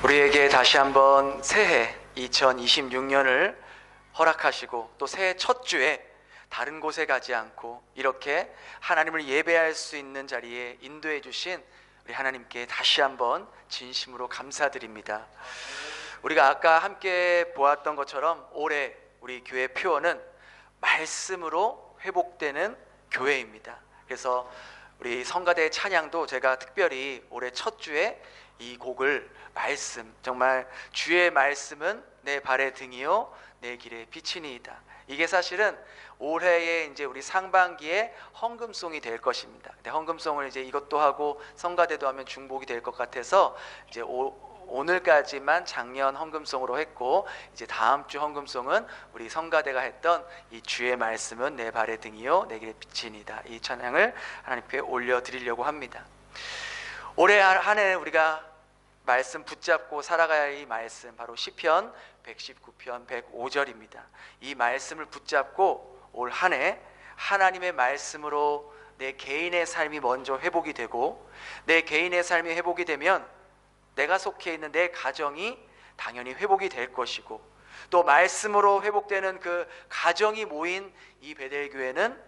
우리에게 다시 한번 새해 2026년을 허락하시고 또 새해 첫 주에 다른 곳에 가지 않고 이렇게 하나님을 예배할 수 있는 자리에 인도해 주신 우리 하나님께 다시 한번 진심으로 감사드립니다. 우리가 아까 함께 보았던 것처럼 올해 우리 교회 표어는 말씀으로 회복되는 교회입니다. 그래서 우리 성가대 찬양도 제가 특별히 올해 첫 주에 이 곡을 말씀, 정말 주의 말씀은 내 발의 등이요 내 길의 빛이니이다. 이게 사실은 올해의 이제 우리 상반기에 헌금송이 될 것입니다. 근데 헌금송을 이제 이것도 하고 성가대도 하면 중복이 될 것 같아서 이제 오늘까지만 작년 헌금송으로 했고, 이제 다음 주 헌금송은 우리 성가대가 했던 이 주의 말씀은 내 발의 등이요 내 길의 빛이니이다. 이 찬양을 하나님께 올려드리려고 합니다. 올해 한 해 우리가 말씀 붙잡고 살아가야 할 이 말씀, 바로 시편 119편 105절입니다. 이 말씀을 붙잡고 올 한 해 하나님의 말씀으로 내 개인의 삶이 먼저 회복이 되고, 내 개인의 삶이 회복이 되면 내가 속해 있는 내 가정이 당연히 회복이 될 것이고, 또 말씀으로 회복되는 그 가정이 모인 이 베델교회는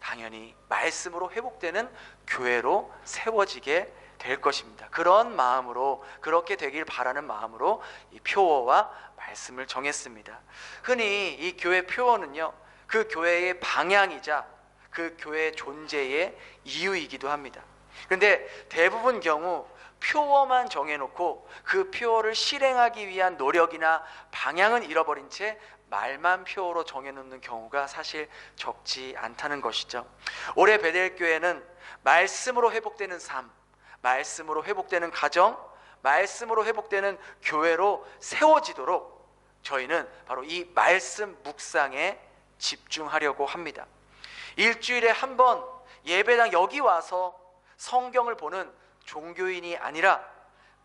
당연히 말씀으로 회복되는 교회로 세워지게 될 것입니다. 그런 마음으로, 그렇게 되길 바라는 마음으로 이 표어와 말씀을 정했습니다. 흔히 이 교회 표어는요, 그 교회의 방향이자 그 교회의 존재의 이유이기도 합니다. 그런데 대부분 경우 표어만 정해놓고 그 표어를 실행하기 위한 노력이나 방향은 잃어버린 채 말만 표어로 정해놓는 경우가 사실 적지 않다는 것이죠. 올해 베델교회는 말씀으로 회복되는 삶, 말씀으로 회복되는 가정, 말씀으로 회복되는 교회로 세워지도록 저희는 바로 이 말씀 묵상에 집중하려고 합니다. 일주일에 한 번 예배당 여기 와서 성경을 보는 종교인이 아니라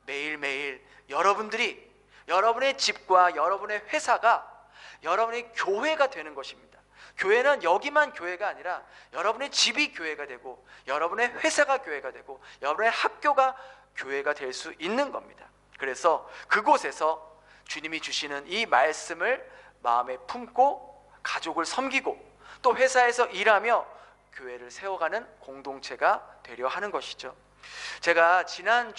매일매일 여러분들이, 여러분의 집과 여러분의 회사가 여러분의 교회가 되는 것입니다. 교회는 여기만 교회가 아니라 여러분의 집이 교회가 되고, 여러분의 회사가 교회가 되고, 여러분의 학교가 교회가 될 수 있는 겁니다. 그래서 그곳에서 주님이 주시는 이 말씀을 마음에 품고 가족을 섬기고, 또 회사에서 일하며 교회를 세워가는 공동체가 되려 하는 것이죠. 제가 지난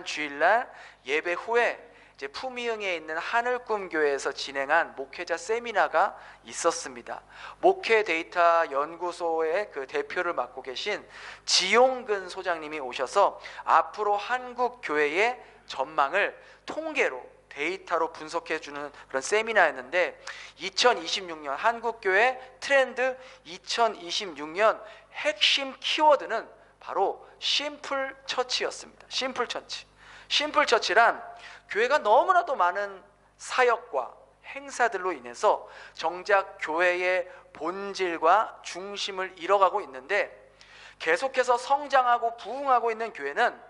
주일날 예배 후에 이제 품위흥에 있는 하늘꿈교회에서 진행한 목회자 세미나가 있었습니다. 목회 데이터 연구소의 그 대표를 맡고 계신 지용근 소장님이 오셔서 앞으로 한국 교회의 전망을 통계로, 데이터로 분석해 주는 그런 세미나였는데, 2026년 한국교회 트렌드 2026년 핵심 키워드는 바로 심플 처치였습니다. 심플 처치. 심플 처치란 교회가 너무나도 많은 사역과 행사들로 인해서 정작 교회의 본질과 중심을 잃어가고 있는데, 계속해서 성장하고 부흥하고 있는 교회는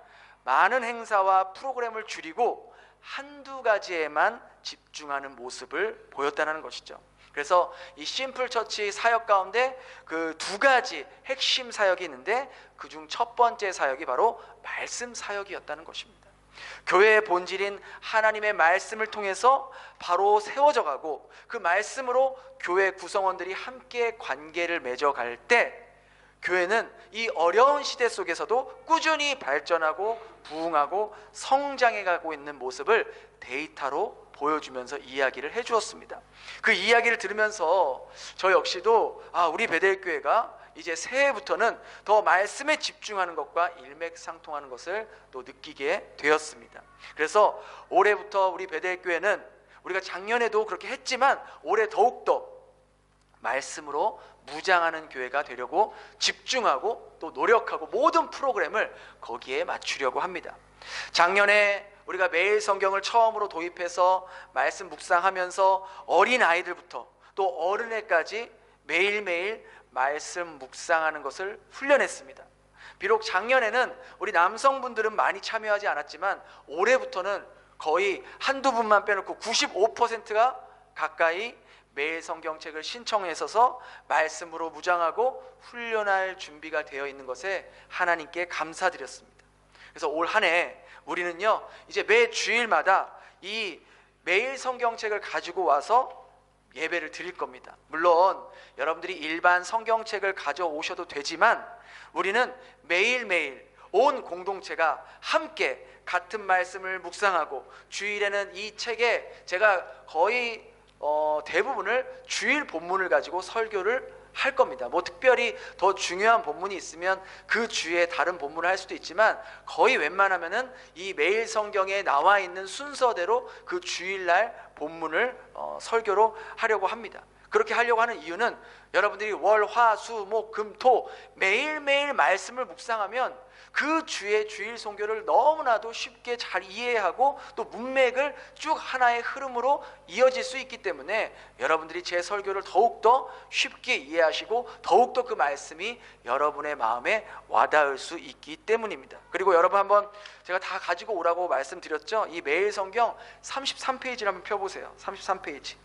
많은 행사와 프로그램을 줄이고 한두 가지에만 집중하는 모습을 보였다는 것이죠. 그래서 이 심플 처치 사역 가운데 그 두 가지 핵심 사역이 있는데, 그중 첫 번째 사역이 바로 말씀 사역이었다는 것입니다. 교회의 본질인 하나님의 말씀을 통해서 바로 세워져 가고, 그 말씀으로 교회 구성원들이 함께 관계를 맺어갈 때 교회는 이 어려운 시대 속에서도 꾸준히 발전하고 부흥하고 성장해 가고 있는 모습을 데이터로 보여주면서 이야기를 해주었습니다. 그 이야기를 들으면서 저 역시도 우리 베델교회가 이제 새해부터는 더 말씀에 집중하는 것과 일맥상통하는 것을 또 느끼게 되었습니다. 그래서 올해부터 우리 베델교회는, 우리가 작년에도 그렇게 했지만 올해 더욱더 말씀으로 무장하는 교회가 되려고 집중하고 또 노력하고 모든 프로그램을 거기에 맞추려고 합니다. 작년에 우리가 매일 성경을 처음으로 도입해서 말씀 묵상하면서 어린 아이들부터 또 어른에까지 매일매일 말씀 묵상하는 것을 훈련했습니다. 비록 작년에는 우리 남성분들은 많이 참여하지 않았지만 올해부터는 거의 한두 분만 빼놓고 95%가 가까이 매일 성경책을 신청해서 말씀으로 무장하고 훈련할 준비가 되어 있는 것에 하나님께 감사드렸습니다. 그래서 올 한 해 우리는요 이제 매 주일마다 이 매일 성경책을 가지고 와서 예배를 드릴 겁니다. 물론 여러분들이 일반 성경책을 가져오셔도 되지만 우리는 매일매일 온 공동체가 함께 같은 말씀을 묵상하고, 주일에는 이 책에 제가 거의 대부분을 주일 본문을 가지고 설교를 할 겁니다. 뭐 특별히 더 중요한 본문이 있으면 그 주에 다른 본문을 할 수도 있지만, 거의 웬만하면은 이 매일 성경에 나와 있는 순서대로 그 주일날 본문을 설교로 하려고 합니다. 그렇게 하려고 하는 이유는 여러분들이 월, 화, 수, 목, 금, 토 매일매일 말씀을 묵상하면 그 주의 주일 선교를 너무나도 쉽게 잘 이해하고 또 문맥을 쭉 하나의 흐름으로 이어질 수 있기 때문에 여러분들이 제 설교를 더욱더 쉽게 이해하시고 더욱더 그 말씀이 여러분의 마음에 와닿을 수 있기 때문입니다. 그리고 여러분, 한번 제가 다 가지고 오라고 말씀드렸죠. 이 매일 성경 33페이지를 한번 펴보세요. 33페이지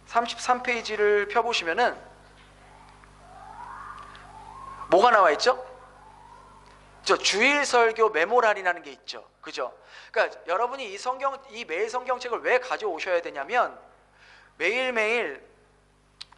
33페이지를 펴보시면은 뭐가 나와 있죠? 주일 설교 메모란이라는 게 있죠. 그죠? 그러니까 여러분이 이 매일 성경책을 왜 가져오셔야 되냐면, 매일매일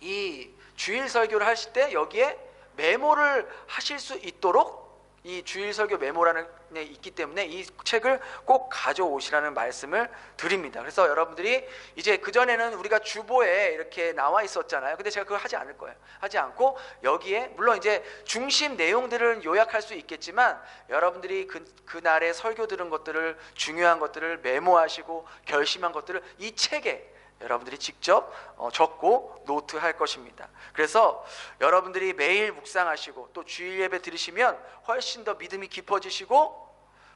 이 주일 설교를 하실 때 여기에 메모를 하실 수 있도록 이 주일 설교 메모란에 있기 때문에 이 책을 꼭 가져오시라는 말씀을 드립니다. 그래서 여러분들이 이제 그전에는 우리가 주보에 이렇게 나와 있었잖아요. 근데 제가 그걸 하지 않을 거예요. 하지 않고 여기에 물론 이제 중심 내용들을 요약할 수 있겠지만, 여러분들이 그날에 설교 들은 것들을, 중요한 것들을 메모하시고 결심한 것들을 이 책에 여러분들이 직접 적고 노트할 것입니다. 그래서 여러분들이 매일 묵상하시고 또 주일 예배 들으시면 훨씬 더 믿음이 깊어지시고,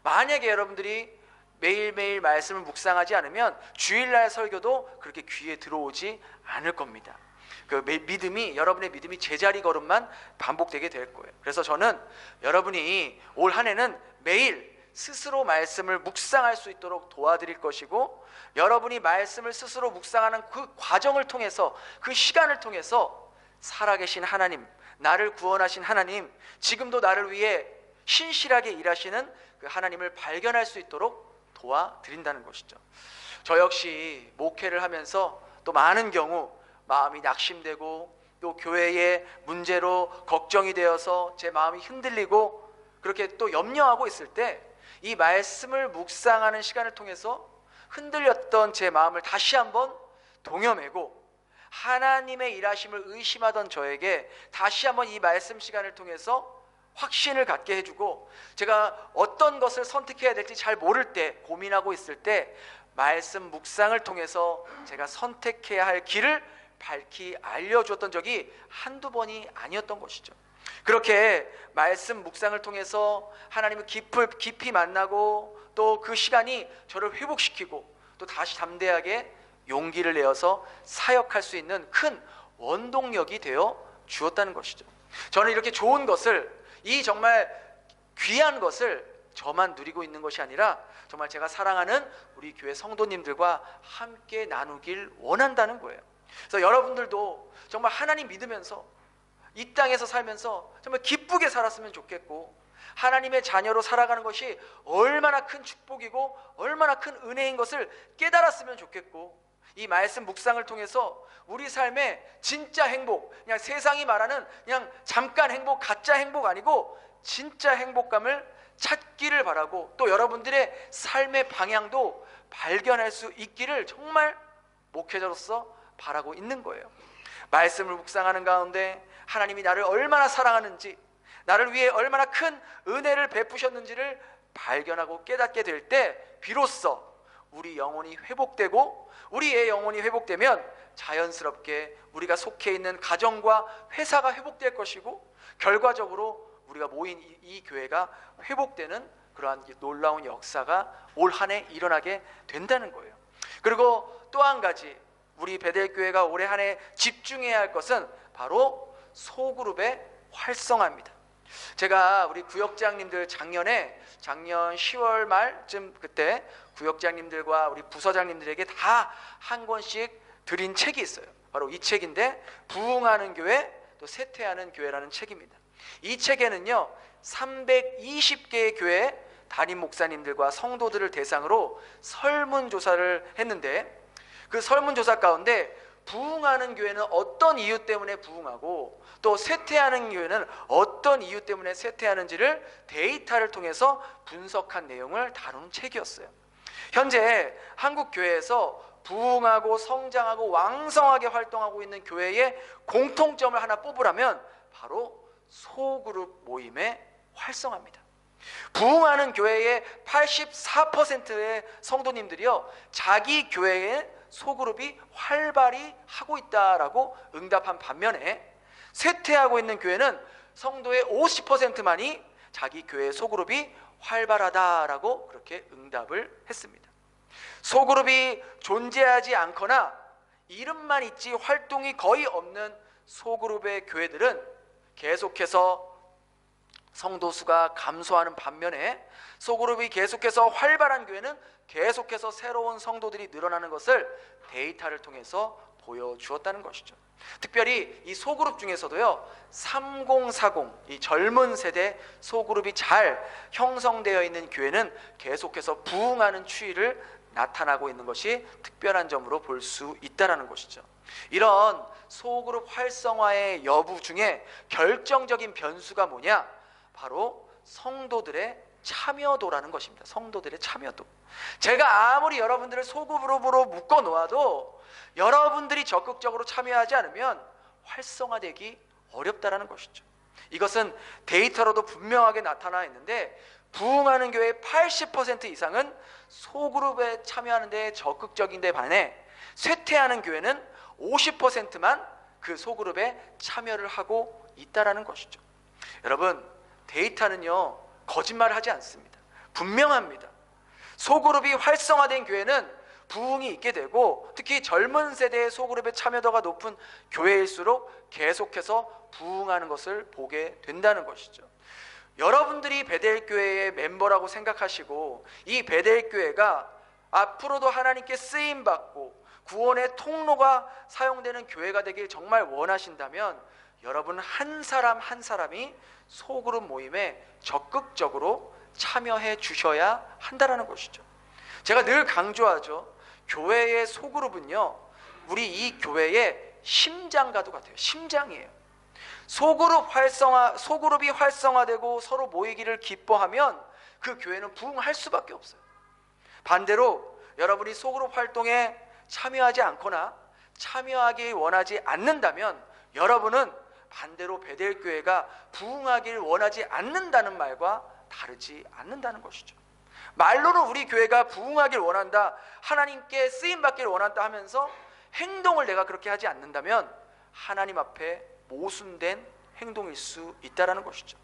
만약에 여러분들이 매일매일 말씀을 묵상하지 않으면 주일날 설교도 그렇게 귀에 들어오지 않을 겁니다. 여러분의 믿음이 제자리 걸음만 반복되게 될 거예요. 그래서 저는 여러분이 올 한 해는 매일 스스로 말씀을 묵상할 수 있도록 도와드릴 것이고, 여러분이 말씀을 스스로 묵상하는 그 과정을 통해서, 그 시간을 통해서 살아계신 하나님, 나를 구원하신 하나님, 지금도 나를 위해 신실하게 일하시는 그 하나님을 발견할 수 있도록 도와드린다는 것이죠. 저 역시 목회를 하면서 또 많은 경우 마음이 낙심되고 또 교회의 문제로 걱정이 되어서 제 마음이 흔들리고 그렇게 또 염려하고 있을 때, 이 말씀을 묵상하는 시간을 통해서 흔들렸던 제 마음을 다시 한번 동여매고, 하나님의 일하심을 의심하던 저에게 다시 한번 이 말씀 시간을 통해서 확신을 갖게 해주고, 제가 어떤 것을 선택해야 될지 잘 모를 때, 고민하고 있을 때 말씀 묵상을 통해서 제가 선택해야 할 길을 밝히 알려주었던 적이 한두 번이 아니었던 것이죠. 그렇게 말씀 묵상을 통해서 하나님을 깊이 만나고 또 그 시간이 저를 회복시키고 또 다시 담대하게 용기를 내어서 사역할 수 있는 큰 원동력이 되어 주었다는 것이죠. 저는 이렇게 좋은 것을, 이 정말 귀한 것을 저만 누리고 있는 것이 아니라 정말 제가 사랑하는 우리 교회 성도님들과 함께 나누길 원한다는 거예요. 그래서 여러분들도 정말 하나님 믿으면서 이 땅에서 살면서 정말 기쁘게 살았으면 좋겠고, 하나님의 자녀로 살아가는 것이 얼마나 큰 축복이고 얼마나 큰 은혜인 것을 깨달았으면 좋겠고, 이 말씀 묵상을 통해서 우리 삶의 진짜 행복, 그냥 세상이 말하는 그냥 잠깐 행복, 가짜 행복 아니고 진짜 행복감을 찾기를 바라고, 또 여러분들의 삶의 방향도 발견할 수 있기를 정말 목회자로서 바라고 있는 거예요. 말씀을 묵상하는 가운데 하나님이 나를 얼마나 사랑하는지, 나를 위해 얼마나 큰 은혜를 베푸셨는지를 발견하고 깨닫게 될 때 비로소 우리 영혼이 회복되고, 우리의 영혼이 회복되면 자연스럽게 우리가 속해 있는 가정과 회사가 회복될 것이고, 결과적으로 우리가 모인 이 교회가 회복되는 그러한 놀라운 역사가 올 한 해 일어나게 된다는 거예요. 그리고 또 한 가지, 우리 베델교회가 올해 한 해 집중해야 할 것은 바로 소그룹의 활성화입니다. 제가 우리 구역장님들 작년 10월 말쯤 그때 구역장님들과 우리 부서장님들에게 다 한 권씩 드린 책이 있어요. 바로 이 책인데, 부흥하는 교회 또 쇠퇴하는 교회라는 책입니다. 이 책에는요 320개의 교회 담임 목사님들과 성도들을 대상으로 설문조사를 했는데, 그 설문조사 가운데 부흥하는 교회는 어떤 이유 때문에 부흥하고 또 쇠퇴하는 교회는 어떤 이유 때문에 쇠퇴하는지를 데이터를 통해서 분석한 내용을 다루는 책이었어요. 현재 한국 교회에서 부흥하고 성장하고 왕성하게 활동하고 있는 교회의 공통점을 하나 뽑으라면 바로 소그룹 모임의 활성화입니다. 부흥하는 교회의 84%의 성도님들이요, 자기 교회의 소그룹이 활발히 하고 있다라고 응답한 반면에, 쇠퇴하고 있는 교회는 성도의 50%만이 자기 교회의 소그룹이 활발하다라고 그렇게 응답을 했습니다. 소그룹이 존재하지 않거나 이름만 있지 활동이 거의 없는 소그룹의 교회들은 계속해서 성도 수가 감소하는 반면에, 소그룹이 계속해서 활발한 교회는 계속해서 새로운 성도들이 늘어나는 것을 데이터를 통해서 보여주었다는 것이죠. 특별히 이 소그룹 중에서도요, 3040, 이 젊은 세대 소그룹이 잘 형성되어 있는 교회는 계속해서 부흥하는 추이를 나타나고 있는 것이 특별한 점으로 볼 수 있다는 것이죠. 이런 소그룹 활성화의 여부 중에 결정적인 변수가 뭐냐? 바로 성도들의 참여도라는 것입니다. 성도들의 참여도. 제가 아무리 여러분들을 소그룹으로 묶어 놓아도 여러분들이 적극적으로 참여하지 않으면 활성화되기 어렵다라는 것이죠. 이것은 데이터로도 분명하게 나타나 있는데, 부흥하는 교회의 80% 이상은 소그룹에 참여하는 데 적극적인 데 반해 쇠퇴하는 교회는 50%만 그 소그룹에 참여를 하고 있다라는 것이죠. 여러분, 데이터는요, 거짓말을 하지 않습니다. 분명합니다. 소그룹이 활성화된 교회는 부흥이 있게 되고, 특히 젊은 세대의 소그룹의 참여도가 높은 교회일수록 계속해서 부흥하는 것을 보게 된다는 것이죠. 여러분들이 베델교회의 멤버라고 생각하시고 이 베델교회가 앞으로도 하나님께 쓰임받고 구원의 통로가 사용되는 교회가 되길 정말 원하신다면, 여러분 한 사람 한 사람이 소그룹 모임에 적극적으로 참여해 주셔야 한다는 것이죠. 제가 늘 강조하죠. 교회의 소그룹은요, 우리 이 교회의 심장과도 같아요. 심장이에요. 소그룹이 활성화되고 서로 모이기를 기뻐하면 그 교회는 부흥할 수밖에 없어요. 반대로 여러분이 소그룹 활동에 참여하지 않거나 참여하기 원하지 않는다면, 여러분은 반대로 베델교회가 부흥하기를 원하지 않는다는 말과 다르지 않는다는 것이죠. 말로는 우리 교회가 부흥하기를 원한다, 하나님께 쓰임받기를 원한다 하면서 행동을 내가 그렇게 하지 않는다면 하나님 앞에 모순된 행동일 수 있다는 것이죠.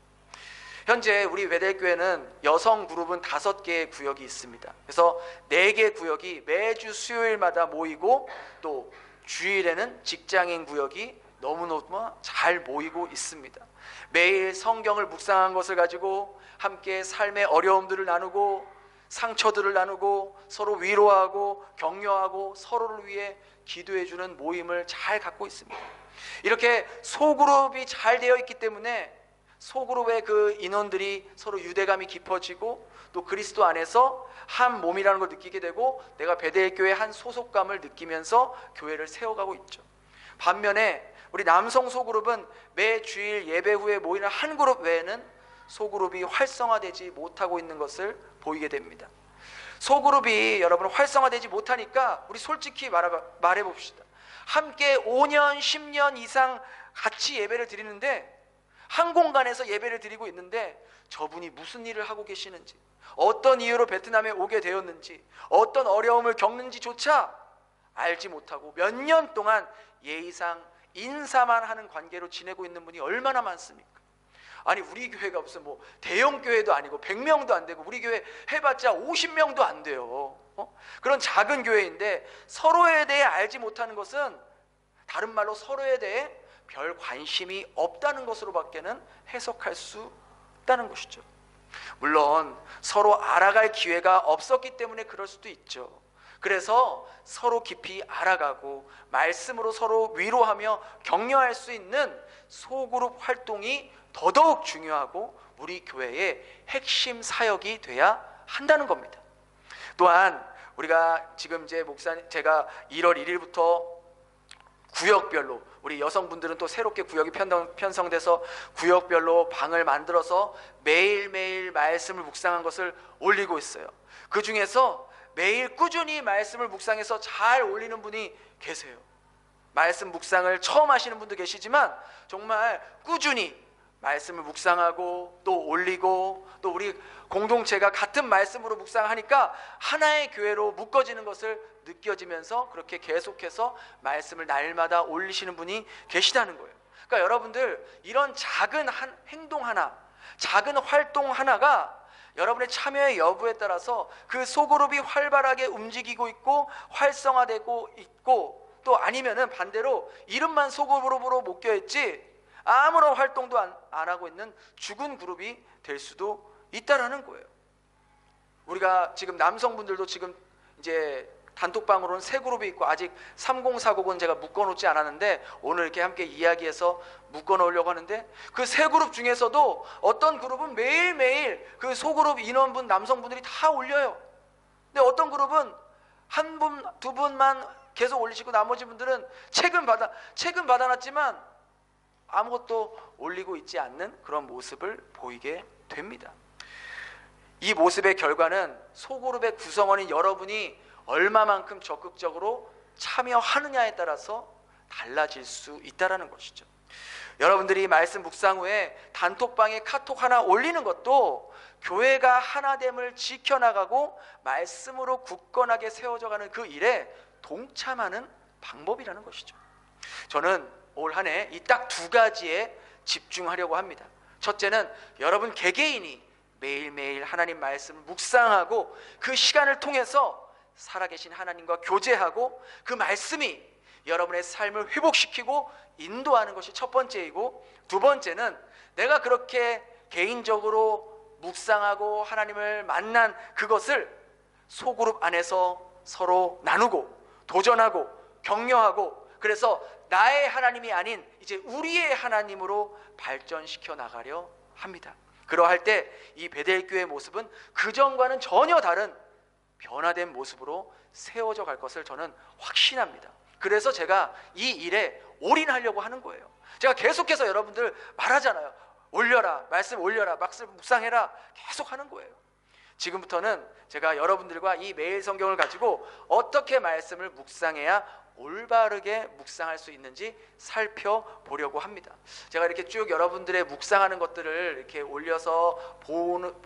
현재 우리 베델교회는 여성 그룹은 5개의 구역이 있습니다. 그래서 4개 구역이 매주 수요일마다 모이고, 또 주일에는 직장인 구역이 너무너무 잘 모이고 있습니다. 매일 성경을 묵상한 것을 가지고 함께 삶의 어려움들을 나누고 상처들을 나누고 서로 위로하고 격려하고 서로를 위해 기도해주는 모임을 잘 갖고 있습니다. 이렇게 소그룹이 잘 되어 있기 때문에 소그룹의 그 인원들이 서로 유대감이 깊어지고, 또 그리스도 안에서 한 몸이라는 걸 느끼게 되고, 내가 베델교회 한 소속감을 느끼면서 교회를 세워가고 있죠. 반면에 우리 남성 소그룹은 매 주일 예배 후에 모이는 한 그룹 외에는 소그룹이 활성화되지 못하고 있는 것을 보이게 됩니다. 소그룹이 여러분 활성화되지 못하니까 우리 솔직히 말해봅시다. 함께 5년, 10년 이상 같이 예배를 드리는데, 한 공간에서 예배를 드리고 있는데 저분이 무슨 일을 하고 계시는지, 어떤 이유로 베트남에 오게 되었는지, 어떤 어려움을 겪는지조차 알지 못하고 몇 년 동안 예의상 인사만 하는 관계로 지내고 있는 분이 얼마나 많습니까? 아니, 우리 교회가 무슨 뭐 대형 교회도 아니고 100명도 안 되고 우리 교회 해봤자 50명도 안 돼요. 그런 작은 교회인데 서로에 대해 알지 못하는 것은 다른 말로 서로에 대해 별 관심이 없다는 것으로밖에는 해석할 수 없다는 것이죠. 물론 서로 알아갈 기회가 없었기 때문에 그럴 수도 있죠. 그래서 서로 깊이 알아가고 말씀으로 서로 위로하며 격려할 수 있는 소그룹 활동이 더더욱 중요하고 우리 교회의 핵심 사역이 돼야 한다는 겁니다. 또한 우리가 지금 이제 제가 1월 1일부터 구역별로, 우리 여성분들은 또 새롭게 구역이 편성돼서 구역별로 방을 만들어서 매일매일 말씀을 묵상한 것을 올리고 있어요. 그 중에서 매일 꾸준히 말씀을 묵상해서 잘 올리는 분이 계세요. 말씀 묵상을 처음 하시는 분도 계시지만 정말 꾸준히 말씀을 묵상하고 또 올리고, 또 우리 공동체가 같은 말씀으로 묵상하니까 하나의 교회로 묶어지는 것을 느껴지면서 그렇게 계속해서 말씀을 날마다 올리시는 분이 계시다는 거예요. 그러니까 여러분들, 이런 작은 행동 하나, 작은 활동 하나가 여러분의 참여의 여부에 따라서 그 소그룹이 활발하게 움직이고 있고 활성화되고 있고, 또 아니면은 반대로 이름만 소그룹으로 묶여있지 아무런 활동도 안 하고 있는 죽은 그룹이 될 수도 있다라는 거예요. 우리가 지금 남성분들도 지금 이제 단톡방으로는 세 그룹이 있고, 아직 3040은 제가 묶어놓지 않았는데 오늘 이렇게 함께 이야기해서 묶어놓으려고 하는데, 그 세 그룹 중에서도 어떤 그룹은 매일매일 그 소그룹 인원분 남성분들이 다 올려요. 근데 어떤 그룹은 한 분, 두 분만 계속 올리시고 나머지 분들은 책은 받아놨지만 아무것도 올리고 있지 않는 그런 모습을 보이게 됩니다. 이 모습의 결과는 소그룹의 구성원인 여러분이 얼마만큼 적극적으로 참여하느냐에 따라서 달라질 수 있다는 것이죠. 여러분들이 말씀 묵상 후에 단톡방에 카톡 하나 올리는 것도 교회가 하나됨을 지켜나가고 말씀으로 굳건하게 세워져가는 그 일에 동참하는 방법이라는 것이죠. 저는 올 한 해 이 딱 두 가지에 집중하려고 합니다. 첫째는 여러분 개개인이 매일매일 하나님 말씀을 묵상하고 그 시간을 통해서 살아계신 하나님과 교제하고 그 말씀이 여러분의 삶을 회복시키고 인도하는 것이 첫 번째이고, 두 번째는 내가 그렇게 개인적으로 묵상하고 하나님을 만난 그것을 소그룹 안에서 서로 나누고 도전하고 격려하고, 그래서 나의 하나님이 아닌 이제 우리의 하나님으로 발전시켜 나가려 합니다. 그러할 때 이 베델교회의 모습은 그전과는 전혀 다른 변화된 모습으로 세워져 갈 것을 저는 확신합니다. 그래서 제가 이 일에 올인하려고 하는 거예요. 제가 계속해서 여러분들 말하잖아요. 올려라, 말씀 올려라, 말씀 묵상해라, 계속 하는 거예요. 지금부터는 제가 여러분들과 이 매일 성경을 가지고 어떻게 말씀을 묵상해야 올바르게 묵상할 수 있는지 살펴보려고 합니다. 제가 이렇게 쭉 여러분들의 묵상하는 것들을 이렇게 올려서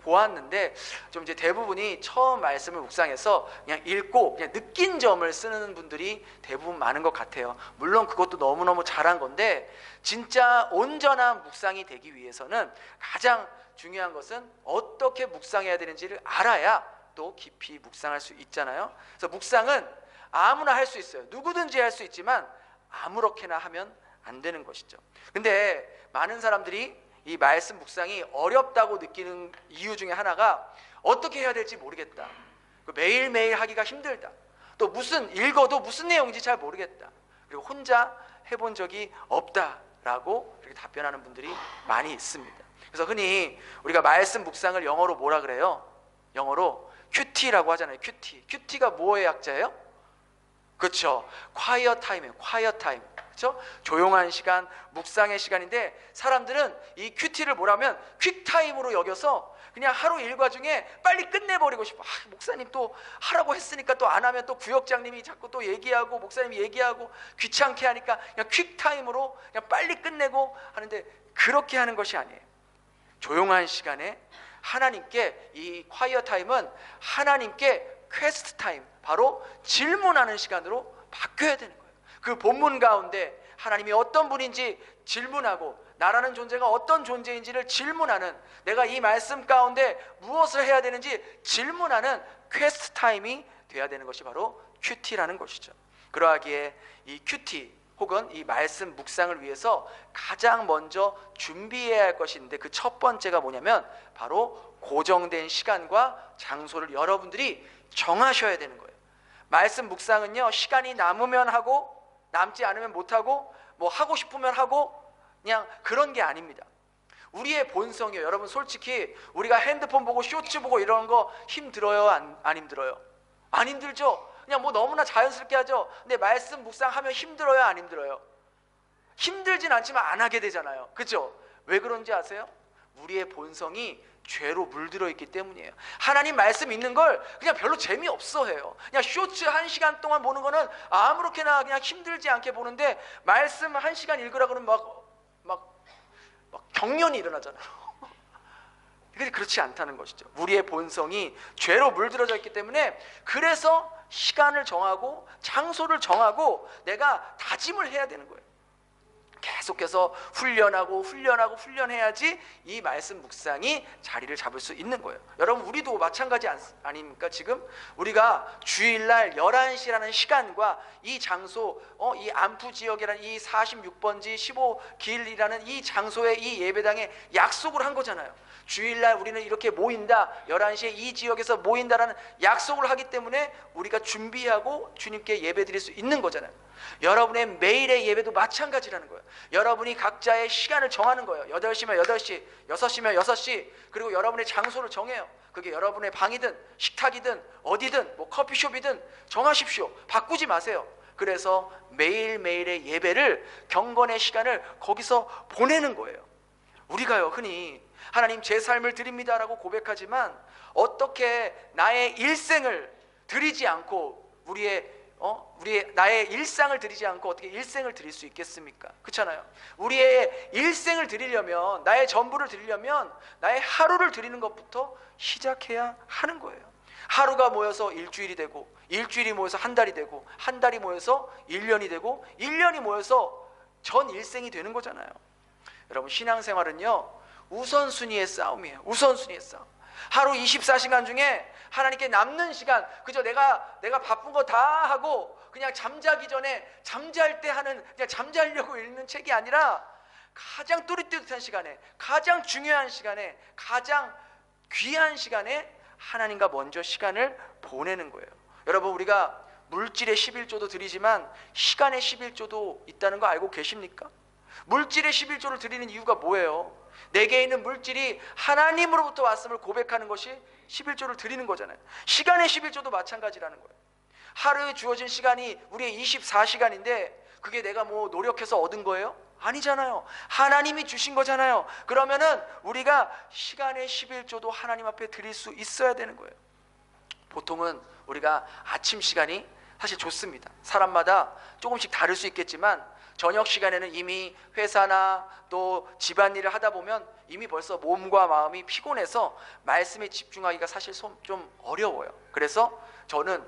보았는데, 좀 이제 대부분이 처음 말씀을 묵상해서 그냥 읽고 그냥 느낀 점을 쓰는 분들이 대부분 많은 것 같아요. 물론 그것도 너무너무 잘한 건데, 진짜 온전한 묵상이 되기 위해서는 가장 중요한 것은 어떻게 묵상해야 되는지를 알아야 또 깊이 묵상할 수 있잖아요. 그래서 묵상은 아무나 할 수 있어요. 누구든지 할 수 있지만 아무렇게나 하면 안 되는 것이죠. 근데 많은 사람들이 이 말씀 묵상이 어렵다고 느끼는 이유 중에 하나가 어떻게 해야 될지 모르겠다, 매일매일 하기가 힘들다, 또 무슨 읽어도 무슨 내용인지 잘 모르겠다, 그리고 혼자 해본 적이 없다라고 이렇게 답변하는 분들이 많이 있습니다. 그래서 흔히 우리가 말씀 묵상을 영어로 뭐라 그래요? 영어로 큐티라고 하잖아요. 큐티가 뭐의 약자예요? 그렇죠. quiet time이에요. quiet time. 그렇죠? 조용한 시간, 묵상의 시간인데, 사람들은 이 큐티를 뭐라면 퀵타임으로 여겨서 그냥 하루 일과 중에 빨리 끝내버리고 싶어. 목사님 또 하라고 했으니까 또 안 하면 또 구역장님이 자꾸 또 얘기하고 목사님이 얘기하고 귀찮게 하니까 그냥 퀵타임으로 그냥 빨리 끝내고 하는데, 그렇게 하는 것이 아니에요. 조용한 시간에 하나님께, 이 quiet time은 하나님께 퀘스트 타임, 바로 질문하는 시간으로 바뀌어야 되는 거예요. 그 본문 가운데 하나님이 어떤 분인지 질문하고, 나라는 존재가 어떤 존재인지를 질문하는, 내가 이 말씀 가운데 무엇을 해야 되는지 질문하는 퀘스트 타임이 돼야 되는 것이 바로 큐티라는 것이죠. 그러하기에 이 큐티 혹은 이 말씀 묵상을 위해서 가장 먼저 준비해야 할 것이 있는데, 그 첫 번째가 뭐냐면 바로 고정된 시간과 장소를 여러분들이 정하셔야 되는 거예요. 말씀 묵상은요, 시간이 남으면 하고 남지 않으면 못하고 뭐 하고 싶으면 하고 그냥 그런 게 아닙니다. 우리의 본성이요. 여러분 솔직히 우리가 핸드폰 보고 쇼츠 보고 이런 거 힘들어요? 안 힘들어요? 안 힘들죠? 그냥 뭐 너무나 자연스럽게 하죠. 근데 말씀 묵상하면 힘들어요? 안 힘들어요? 힘들진 않지만 안 하게 되잖아요. 그죠? 왜 그런지 아세요? 우리의 본성이 죄로 물들어 있기 때문이에요. 하나님 말씀 읽는 걸 그냥 별로 재미없어 해요. 그냥 쇼츠 1시간 동안 보는 거는 아무렇게나 그냥 힘들지 않게 보는데 말씀 1시간 읽으라 그러면 막 경련이 일어나잖아요. 근데 그렇지 않다는 것이죠. 우리의 본성이 죄로 물들어져 있기 때문에 그래서 시간을 정하고 장소를 정하고 내가 다짐을 해야 되는 거예요. 계속해서 훈련해야지 이 말씀 묵상이 자리를 잡을 수 있는 거예요. 여러분 우리도 마찬가지 아닙니까? 지금 우리가 주일날 11시라는 시간과 이 장소, 이 안푸 지역이라는 이 46번지 15길이라는 이 장소에 이 예배당에 약속을 한 거잖아요. 주일날 우리는 이렇게 모인다, 11시에 이 지역에서 모인다라는 약속을 하기 때문에 우리가 준비하고 주님께 예배 드릴 수 있는 거잖아요. 여러분의 매일의 예배도 마찬가지라는 거예요. 여러분이 각자의 시간을 정하는 거예요. 8시면 8시, 6시면 6시, 그리고 여러분의 장소를 정해요. 그게 여러분의 방이든 식탁이든 어디든 뭐 커피숍이든 정하십시오. 바꾸지 마세요. 그래서 매일매일의 예배를, 경건의 시간을 거기서 보내는 거예요. 우리가요 흔히 하나님 제 삶을 드립니다라고 고백하지만 어떻게 나의 일생을 드리지 않고 우리의 나의 일상을 드리지 않고 어떻게 일생을 드릴 수 있겠습니까? 그렇잖아요. 우리의 일생을 드리려면, 나의 전부를 드리려면 나의 하루를 드리는 것부터 시작해야 하는 거예요. 하루가 모여서 일주일이 되고, 일주일이 모여서 한 달이 되고, 한 달이 모여서 1년이 되고, 1년이 모여서 전 일생이 되는 거잖아요. 여러분 신앙생활은요 우선순위의 싸움이에요. 우선순위의 싸움. 하루 24시간 중에 하나님께 남는 시간, 그저 내가 바쁜 거 다 하고 그냥 잠자기 전에, 잠잘 때 하는, 그냥 잠자려고 읽는 책이 아니라 가장 또릿또릿한 시간에, 가장 중요한 시간에, 가장 귀한 시간에 하나님과 먼저 시간을 보내는 거예요. 여러분 우리가 물질의 11조도 드리지만 시간의 11조도 있다는 거 알고 계십니까? 물질의 11조를 드리는 이유가 뭐예요? 내게 있는 물질이 하나님으로부터 왔음을 고백하는 것이 11조를 드리는 거잖아요. 시간의 11조도 마찬가지라는 거예요. 하루에 주어진 시간이 우리의 24시간인데 그게 내가 뭐 노력해서 얻은 거예요? 아니잖아요. 하나님이 주신 거잖아요. 그러면은 우리가 시간의 11조도 하나님 앞에 드릴 수 있어야 되는 거예요. 보통은 우리가 아침 시간이 사실 좋습니다. 사람마다 조금씩 다를 수 있겠지만 저녁 시간에는 이미 회사나 또 집안일을 하다 보면 이미 벌써 몸과 마음이 피곤해서 말씀에 집중하기가 사실 좀 어려워요. 그래서 저는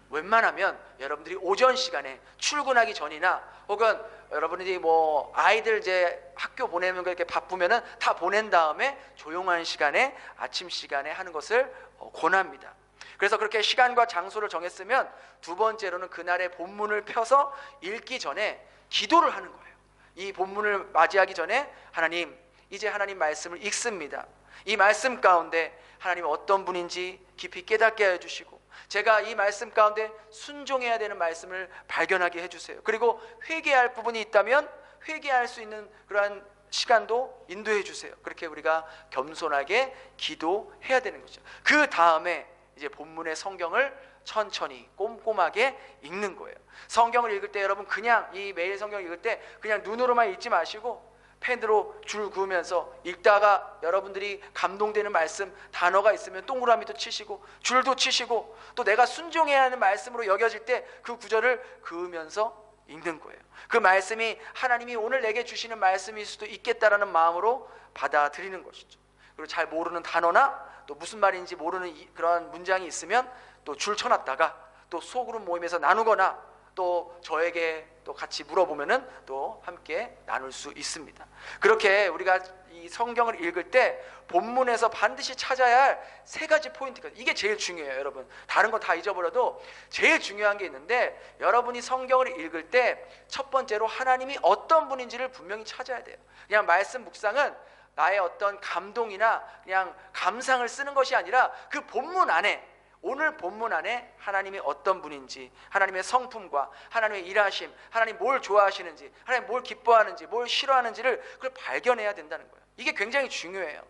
웬만하면 여러분들이 오전 시간에 출근하기 전이나 혹은 여러분들이 뭐 아이들 이제 학교 보내는 거 이렇게 바쁘면은 다 보낸 다음에 조용한 시간에, 아침 시간에 하는 것을 권합니다. 그래서 그렇게 시간과 장소를 정했으면 두 번째로는 그날의 본문을 펴서 읽기 전에 기도를 하는 거예요. 이 본문을 맞이하기 전에 하나님, 이제 하나님 말씀을 읽습니다. 이 말씀 가운데 하나님 어떤 분인지 깊이 깨닫게 해주시고 제가 이 말씀 가운데 순종해야 되는 말씀을 발견하게 해주세요. 그리고 회개할 부분이 있다면 회개할 수 있는 그러한 시간도 인도해 주세요. 그렇게 우리가 겸손하게 기도해야 되는 거죠. 그 다음에 이제 본문의 성경을 천천히 꼼꼼하게 읽는 거예요. 성경을 읽을 때 여러분 그냥 이 매일 성경 읽을 때 그냥 눈으로만 읽지 마시고 펜으로 줄 그으면서 읽다가 여러분들이 감동되는 말씀, 단어가 있으면 동그라미도 치시고 줄도 치시고 또 내가 순종해야 하는 말씀으로 여겨질 때 그 구절을 그으면서 읽는 거예요. 그 말씀이 하나님이 오늘 내게 주시는 말씀일 수도 있겠다라는 마음으로 받아들이는 것이죠. 그리고 잘 모르는 단어나 또 무슨 말인지 모르는 그런 문장이 있으면 또 줄 쳐놨다가 또 소그룹 모임에서 나누거나 또 저에게 또 같이 물어보면은 또 함께 나눌 수 있습니다. 그렇게 우리가 이 성경을 읽을 때 본문에서 반드시 찾아야 할 세 가지 포인트가, 이게 제일 중요해요. 여러분 다른 거 다 잊어버려도 제일 중요한 게 있는데, 여러분이 성경을 읽을 때 첫 번째로 하나님이 어떤 분인지를 분명히 찾아야 돼요. 그냥 말씀 묵상은 나의 어떤 감동이나 그냥 감상을 쓰는 것이 아니라 그 본문 안에 오늘 본문 안에 하나님이 어떤 분인지, 하나님의 성품과 하나님의 일하심, 하나님 뭘 좋아하시는지, 하나님 뭘 기뻐하는지, 뭘 싫어하는지를 그걸 발견해야 된다는 거예요. 이게 굉장히 중요해요.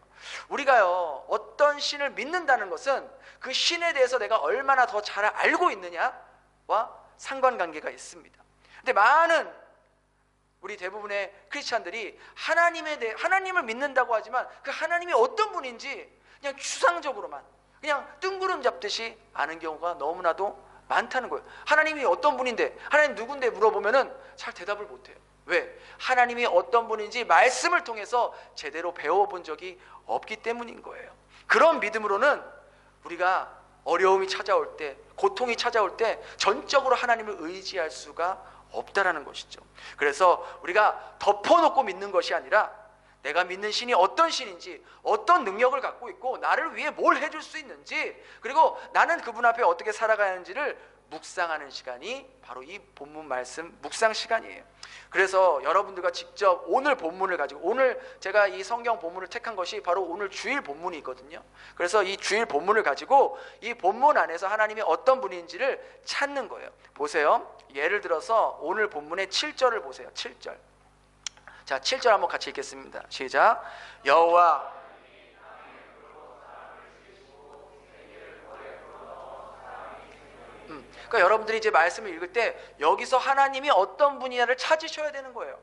우리가요, 어떤 신을 믿는다는 것은 그 신에 대해서 내가 얼마나 더 잘 알고 있느냐와 상관관계가 있습니다. 근데 많은 우리 대부분의 크리스찬들이 하나님을 믿는다고 하지만 그 하나님이 어떤 분인지 그냥 추상적으로만, 그냥 뜬구름 잡듯이 아는 경우가 너무나도 많다는 거예요. 하나님이 어떤 분인데, 하나님 누군데 물어보면은 잘 대답을 못해요. 왜? 하나님이 어떤 분인지 말씀을 통해서 제대로 배워본 적이 없기 때문인 거예요. 그런 믿음으로는 우리가 어려움이 찾아올 때, 고통이 찾아올 때 전적으로 하나님을 의지할 수가 없다라는 것이죠. 그래서 우리가 덮어놓고 믿는 것이 아니라 내가 믿는 신이 어떤 신인지, 어떤 능력을 갖고 있고 나를 위해 뭘 해줄 수 있는지, 그리고 나는 그분 앞에 어떻게 살아가야 하는지를 묵상하는 시간이 바로 이 본문 말씀 묵상 시간이에요. 그래서 여러분들과 직접 오늘 본문을 가지고, 오늘 제가 이 성경 본문을 택한 것이 바로 오늘 주일 본문이 있거든요. 그래서 이 주일 본문을 가지고 이 본문 안에서 하나님이 어떤 분인지를 찾는 거예요. 보세요. 예를 들어서 오늘 본문의 7절을 보세요. 7절. 자, 7절 한번 같이 읽겠습니다. 시작. 여호와 그러니까 여러분들이 이제 말씀을 읽을 때 여기서 하나님이 어떤 분이냐를 찾으셔야 되는 거예요.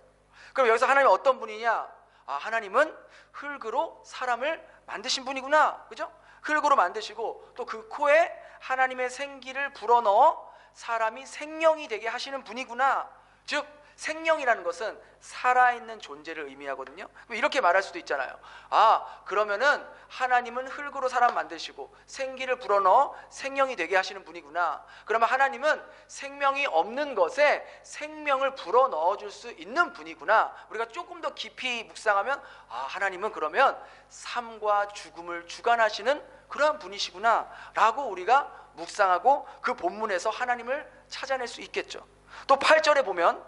그럼 여기서 하나님이 어떤 분이냐? 아, 하나님은 흙으로 사람을 만드신 분이구나. 그죠? 흙으로 만드시고 또 그 코에 하나님의 생기를 불어넣어 사람이 생명이 되게 하시는 분이구나. 즉 생명이라는 것은 살아있는 존재를 의미하거든요. 이렇게 말할 수도 있잖아요. 아, 그러면은 하나님은 흙으로 사람 만드시고 생기를 불어넣어 생명이 되게 하시는 분이구나. 그러면 하나님은 생명이 없는 것에 생명을 불어넣어 줄 수 있는 분이구나. 우리가 조금 더 깊이 묵상하면 아, 하나님은 그러면 삶과 죽음을 주관하시는 그러한 분이시구나 라고 우리가 묵상하고 그 본문에서 하나님을 찾아낼 수 있겠죠. 또 8절에 보면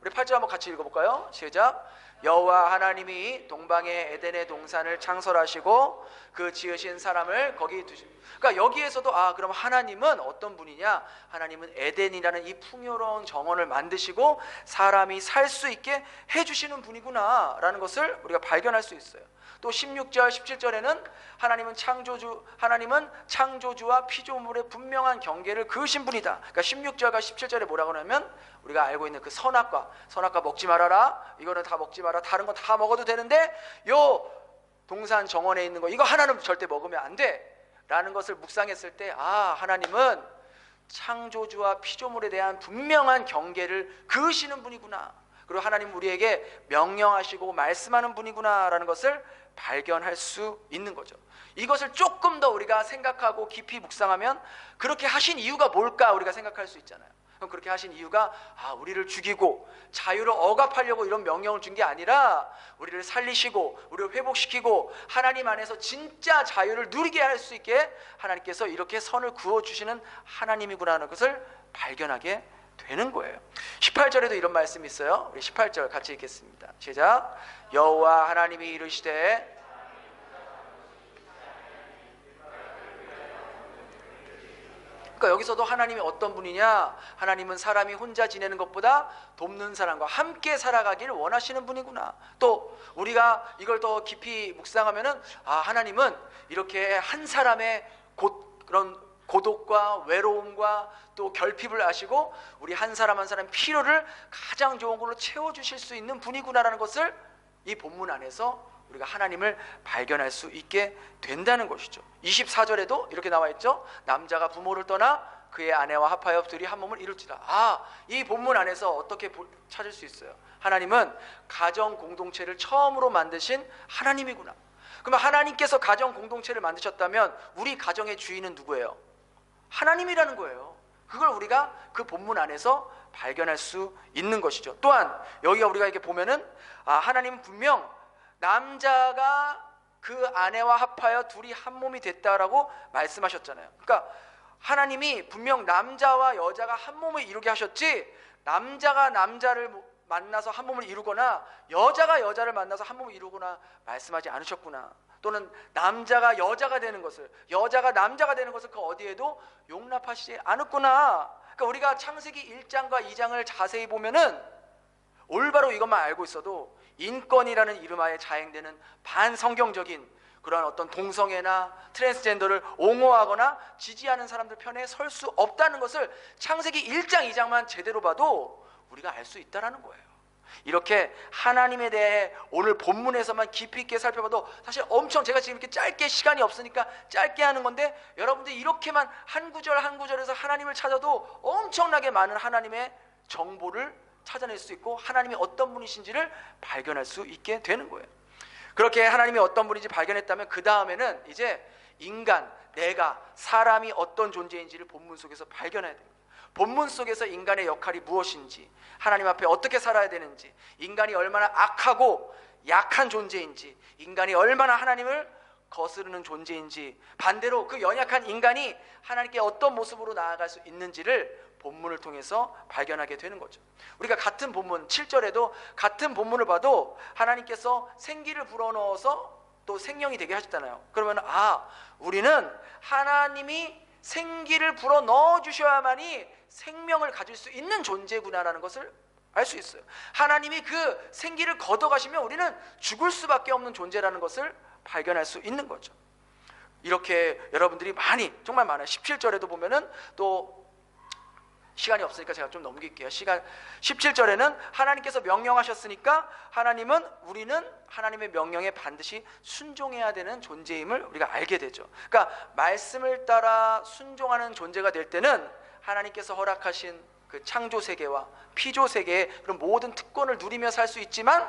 우리 8절 한번 같이 읽어볼까요? 시작. 여호와 하나님이 동방의 에덴의 동산을 창설하시고 그 지으신 사람을 거기 두시고, 그러니까 여기에서도 아, 그럼 하나님은 어떤 분이냐? 하나님은 에덴이라는 이 풍요로운 정원을 만드시고 사람이 살 수 있게 해주시는 분이구나 라는 것을 우리가 발견할 수 있어요. 또 16절 17절에는 하나님은 창조주와 피조물의 분명한 경계를 그으신 분이다. 그러니까 16절과 17절에 뭐라고 하냐면 우리가 알고 있는 그 선악과 먹지 말아라, 이거는 다 먹지 마라, 다른 건 다 먹어도 되는데 요 동산 정원에 있는 거 이거 하나는 절대 먹으면 안 돼 라는 것을 묵상했을 때 아, 하나님은 창조주와 피조물에 대한 분명한 경계를 그으시는 분이구나, 그리고 하나님 우리에게 명령하시고 말씀하는 분이구나 라는 것을 발견할 수 있는 거죠. 이것을 조금 더 우리가 생각하고 깊이 묵상하면 그렇게 하신 이유가 뭘까 우리가 생각할 수 있잖아요. 그럼 그렇게 하신 이유가 아, 우리를 죽이고 자유를 억압하려고 이런 명령을 준 게 아니라 우리를 살리시고 우리를 회복시키고 하나님 안에서 진짜 자유를 누리게 할 수 있게 하나님께서 이렇게 선을 그어주시는 하나님이구나 하는 것을 발견하게 되는 거예요. 18절에도 이런 말씀이 있어요. 우리 18절 같이 읽겠습니다. 시작. 여호와 하나님이 이르시되 그러니까 여기서도 하나님이 어떤 분이냐? 하나님은 사람이 혼자 지내는 것보다 돕는 사람과 함께 살아가기를 원하시는 분이구나. 또 우리가 이걸 더 깊이 묵상하면은 아, 하나님은 이렇게 한 사람의 그런 고독과 외로움과 또 결핍을 아시고 우리 한 사람 한 사람 필요를 가장 좋은 걸로 채워주실 수 있는 분이구나라는 것을 이 본문 안에서 우리가 하나님을 발견할 수 있게 된다는 것이죠. 24절에도 이렇게 나와 있죠. 남자가 부모를 떠나 그의 아내와 합하여 둘이 한 몸을 이룰지라. 아, 이 본문 안에서 어떻게 찾을 수 있어요? 하나님은 가정 공동체를 처음으로 만드신 하나님이구나. 그러면 하나님께서 가정 공동체를 만드셨다면 우리 가정의 주인은 누구예요? 하나님이라는 거예요. 그걸 우리가 그 본문 안에서 발견할 수 있는 것이죠. 또한 여기가 우리가 이렇게 보면은 아, 하나님은 분명 남자가 그 아내와 합하여 둘이 한 몸이 됐다라고 말씀하셨잖아요. 그러니까 하나님이 분명 남자와 여자가 한 몸을 이루게 하셨지 남자가 남자를 만나서 한 몸을 이루거나 여자가 여자를 만나서 한 몸을 이루거나 말씀하지 않으셨구나. 또는 남자가 여자가 되는 것을, 여자가 남자가 되는 것을 그 어디에도 용납하시지 않았구나. 그러니까 우리가 창세기 1장과 2장을 자세히 보면은 올바로 이것만 알고 있어도 인권이라는 이름하에 자행되는 반성경적인 그러한 어떤 동성애나 트랜스젠더를 옹호하거나 지지하는 사람들 편에 설 수 없다는 것을 창세기 1장 2장만 제대로 봐도 우리가 알 수 있다라는 거예요. 이렇게 하나님에 대해 오늘 본문에서만 깊이 있게 살펴봐도 사실 엄청, 제가 지금 이렇게 짧게, 시간이 없으니까 짧게 하는 건데, 여러분들이 이렇게만 한 구절 한 구절에서 하나님을 찾아도 엄청나게 많은 하나님의 정보를 찾아낼 수 있고 하나님이 어떤 분이신지를 발견할 수 있게 되는 거예요. 그렇게 하나님이 어떤 분인지 발견했다면 그 다음에는 이제 인간, 내가, 사람이 어떤 존재인지를 본문 속에서 발견해야 됩니다. 본문 속에서 인간의 역할이 무엇인지, 하나님 앞에 어떻게 살아야 되는지, 인간이 얼마나 악하고 약한 존재인지, 인간이 얼마나 하나님을 거스르는 존재인지, 반대로 그 연약한 인간이 하나님께 어떤 모습으로 나아갈 수 있는지를 본문을 통해서 발견하게 되는 거죠. 우리가 같은 본문 7절에도 같은 본문을 봐도 하나님께서 생기를 불어넣어서 또 생명이 되게 하셨잖아요. 그러면 우리는 하나님이 생기를 불어넣어 주셔야만이 생명을 가질 수 있는 존재구나라는 것을 알 수 있어요. 하나님이 그 생기를 걷어가시면 우리는 죽을 수밖에 없는 존재라는 것을 발견할 수 있는 거죠. 이렇게 여러분들이 정말 많아요. 17절에도 보면은, 또 시간이 없으니까 제가 좀 넘길게요. 17절에는 하나님께서 명령하셨으니까 우리는 하나님의 명령에 반드시 순종해야 되는 존재임을 우리가 알게 되죠. 그러니까 말씀을 따라 순종하는 존재가 될 때는 하나님께서 허락하신 그 창조 세계와 피조 세계의 그런 모든 특권을 누리며 살 수 있지만,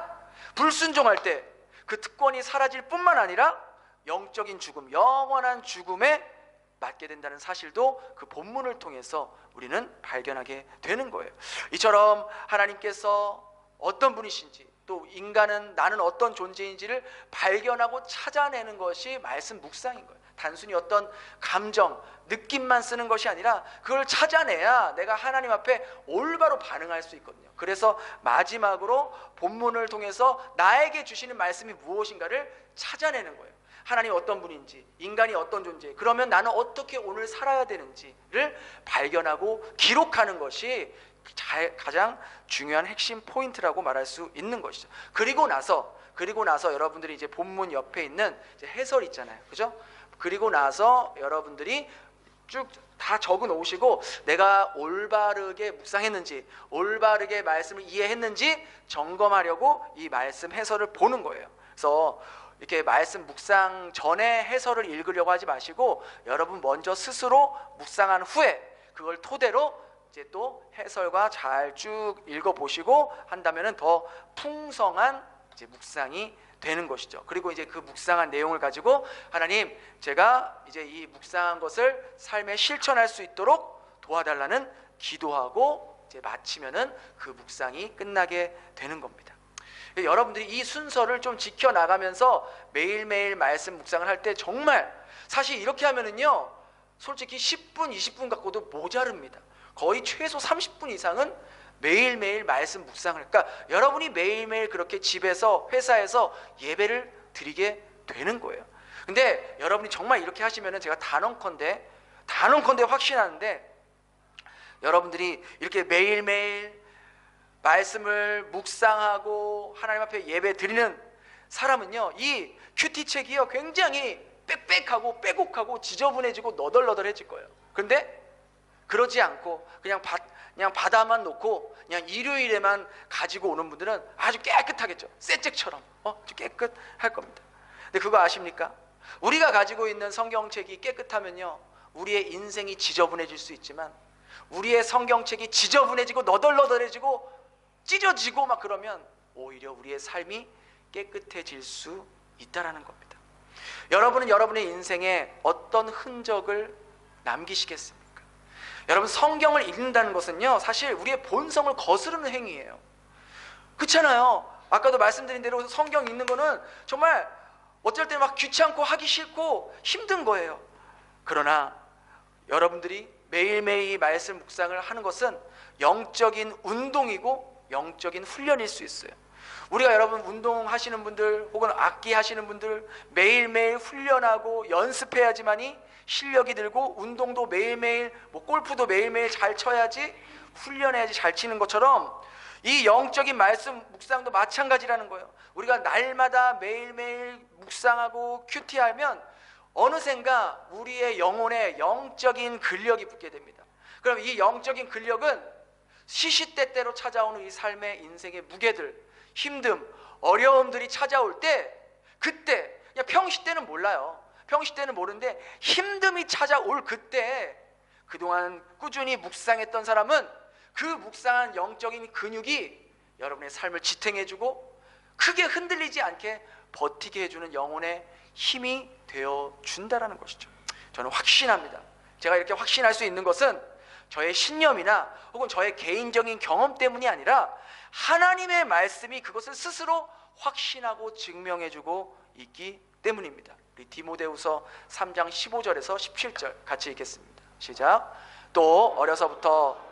불순종할 때 그 특권이 사라질 뿐만 아니라 영적인 죽음, 영원한 죽음에 맞게 된다는 사실도 그 본문을 통해서 우리는 발견하게 되는 거예요. 이처럼 하나님께서 어떤 분이신지, 또 인간은, 나는 어떤 존재인지를 발견하고 찾아내는 것이 말씀 묵상인 거예요. 단순히 어떤 감정, 느낌만 쓰는 것이 아니라 그걸 찾아내야 내가 하나님 앞에 올바로 반응할 수 있거든요. 그래서 마지막으로 본문을 통해서 나에게 주시는 말씀이 무엇인가를 찾아내는 거예요. 하나님이 어떤 분인지, 인간이 어떤 존재, 그러면 나는 어떻게 오늘 살아야 되는지를 발견하고 기록하는 것이 가장 중요한 핵심 포인트라고 말할 수 있는 것이죠. 그리고 나서 여러분들이 이제 본문 옆에 있는 이제 해설 있잖아요, 그죠? 그리고 나서 여러분들이 쭉 다 적어 놓으시고 내가 올바르게 묵상했는지, 올바르게 말씀을 이해했는지 점검하려고 이 말씀 해설을 보는 거예요. 그래서 이렇게 말씀 묵상 전에 해설을 읽으려고 하지 마시고, 여러분 먼저 스스로 묵상한 후에 그걸 토대로 이제 또 해설과 잘 쭉 읽어보시고 한다면은 더 풍성한 이제 묵상이 되는 것이죠. 그리고 이제 그 묵상한 내용을 가지고 하나님, 제가 이제 이 묵상한 것을 삶에 실천할 수 있도록 도와달라는 기도하고 이제 마치면은 그 묵상이 끝나게 되는 겁니다. 여러분들이 이 순서를 좀 지켜나가면서 매일매일 말씀 묵상을 할 때 정말, 사실 이렇게 하면은요 솔직히 10분 20분 갖고도 모자릅니다. 거의 최소 30분 이상은 매일매일 말씀 묵상을, 그러니까 여러분이 매일매일 그렇게 집에서, 회사에서 예배를 드리게 되는 거예요. 근데 여러분이 정말 이렇게 하시면은 제가 단언컨대 확신하는데, 여러분들이 이렇게 매일매일 말씀을 묵상하고 하나님 앞에 예배 드리는 사람은요, 이 큐티책이요 굉장히 빽빽하고 빼곡하고 지저분해지고 너덜너덜해질 거예요. 그런데 그러지 않고 그냥 바다만 놓고 그냥 일요일에만 가지고 오는 분들은 아주 깨끗하겠죠. 쇠책처럼 아주 깨끗할 겁니다. 근데 그거 아십니까? 우리가 가지고 있는 성경책이 깨끗하면요 우리의 인생이 지저분해질 수 있지만, 우리의 성경책이 지저분해지고 너덜너덜해지고 찢어지고 막 그러면 오히려 우리의 삶이 깨끗해질 수 있다라는 겁니다. 여러분은 여러분의 인생에 어떤 흔적을 남기시겠습니까? 여러분, 성경을 읽는다는 것은요 사실 우리의 본성을 거스르는 행위예요. 그렇잖아요. 아까도 말씀드린 대로 성경 읽는 거는 정말 어쩔 때 막 귀찮고 하기 싫고 힘든 거예요. 그러나 여러분들이 매일매일 말씀 묵상을 하는 것은 영적인 운동이고 영적인 훈련일 수 있어요. 우리가 여러분 운동하시는 분들 혹은 악기 하시는 분들 매일매일 훈련하고 연습해야지만이 실력이 들고 운동도 매일매일 골프도 매일매일 잘 쳐야지 훈련해야지 잘 치는 것처럼 이 영적인 말씀 묵상도 마찬가지라는 거예요. 우리가 날마다 매일매일 묵상하고 큐티하면 어느샌가 우리의 영혼에 영적인 근력이 붙게 됩니다. 그럼 이 영적인 근력은 시시때때로 찾아오는 이 삶의 인생의 무게들, 힘듦, 어려움들이 찾아올 때 그때 그냥 평시 때는 몰라요. 평시 때는 모르는데 힘듦이 찾아올 그때 그동안 꾸준히 묵상했던 사람은 그 묵상한 영적인 근육이 여러분의 삶을 지탱해주고 크게 흔들리지 않게 버티게 해주는 영혼의 힘이 되어준다라는 것이죠. 저는 확신합니다. 제가 이렇게 확신할 수 있는 것은 저의 신념이나 혹은 저의 개인적인 경험 때문이 아니라 하나님의 말씀이 그것을 스스로 확신하고 증명해주고 있기 때문입니다. 우리 디모데후서 3장 15절에서 17절 같이 읽겠습니다. 시작. 또 어려서부터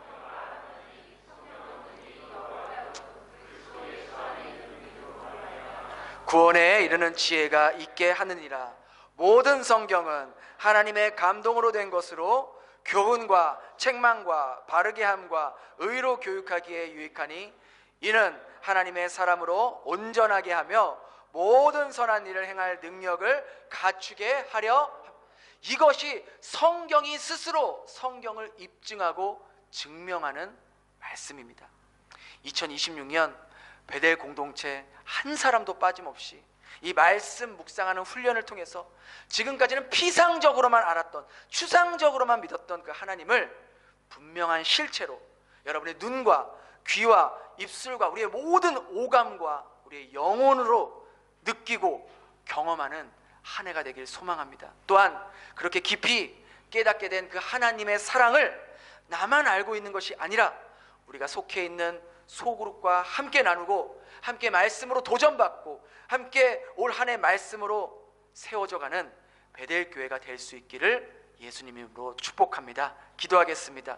구원에 이르는 지혜가 있게 하느니라. 모든 성경은 하나님의 감동으로 된 것으로 교훈과 책망과 바르게 함과 의로 교육하기에 유익하니 이는 하나님의 사람으로 온전하게 하며 모든 선한 일을 행할 능력을 갖추게 하려. 이것이 성경이 스스로 성경을 입증하고 증명하는 말씀입니다. 2026년 베델 공동체 한 사람도 빠짐없이 이 말씀 묵상하는 훈련을 통해서 지금까지는 피상적으로만 알았던, 추상적으로만 믿었던 그 하나님을 분명한 실체로 여러분의 눈과 귀와 입술과 우리의 모든 오감과 우리의 영혼으로 느끼고 경험하는 한 해가 되길 소망합니다. 또한 그렇게 깊이 깨닫게 된 그 하나님의 사랑을 나만 알고 있는 것이 아니라 우리가 속해 있는 소그룹과 함께 나누고 함께 말씀으로 도전받고 함께 올 한 해 말씀으로 세워져가는 베델 교회가 될 수 있기를 예수님 이름으로 축복합니다. 기도하겠습니다.